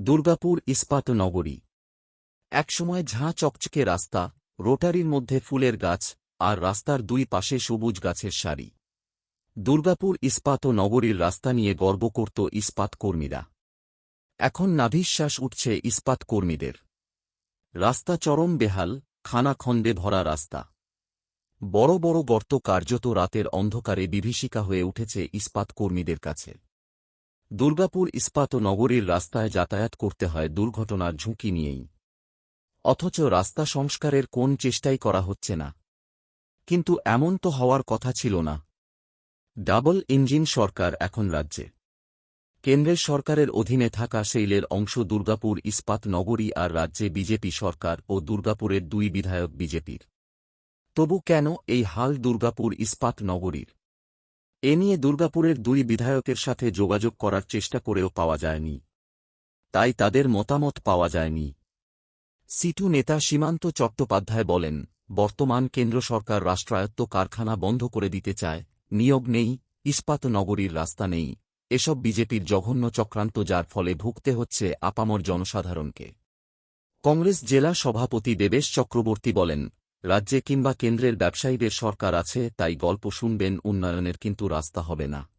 দুর্গাপুর ইস্পাত নগরী। একসময় ঝাঁ চকচকে রাস্তা, রোটারির মধ্যে ফুলের গাছ, আর রাস্তার দুই পাশে সবুজ গাছের সারি। দুর্গাপুর ইস্পাত নগরীর রাস্তা নিয়ে গর্ব করত ইস্পাত কর্মীরা। এখন নাভিশ্বাস উঠছে ইস্পাত কর্মীদের। রাস্তা চরম বেহাল, খানাখন্দে ভরা রাস্তা। বড় বড় গর্ত কার্যত রাতের অন্ধকারে বিভীষিকা হয়ে উঠেছে ইস্পাত কর্মীদের কাছে। দুর্গাপুর ইস্পাত নগরীর রাস্তায় যাতায়াত করতে হয় দুর্ঘটনার ঝুঁকি নিয়েই। অথচ রাস্তা সংস্কারের কোন চেষ্টাই করা হচ্ছে না। কিন্তু এমন তো হওয়ার কথা ছিল না। ডাবল ইঞ্জিন সরকার এখন রাজ্যে। কেন্দ্রের সরকারের অধীনে থাকা সেইলের অংশ দুর্গাপুর ইস্পাত নগরী, আর রাজ্যে বিজেপি সরকার ও দুর্গাপুরের দুই বিধায়ক বিজেপির। তবু কেন এই হাল দুর্গাপুর ইস্পাত নগরীর? এ নিয়ে দুর্গাপুরের দুই বিধায়কের সাথে যোগাযোগ করার চেষ্টা করেও পাওয়া যায়নি। তাই তাদের মতামত পাওয়া যায়নি। সিটু নেতা সীমান্ত চট্টোপাধ্যায় বলেন, বর্তমান কেন্দ্র সরকার রাষ্ট্রায়ত্ত কারখানা বন্ধ করে দিতে চায়, নিয়োগ নেই, ইস্পাত নগরীর রাস্তা নেই। এসব বিজেপির জঘন্য চক্রান্ত, যার ফলে ভুগতে হচ্ছে আপামর জনসাধারণকে। কংগ্রেস জেলা সভাপতি দেবেশ চক্রবর্তী বলেন, রাজ্যে কিংবা কেন্দ্রের ব্যবসায়ীদের সরকার আছে, তাই গল্প শুনবেন উন্নয়নের, কিন্তু রাস্তা হবে না।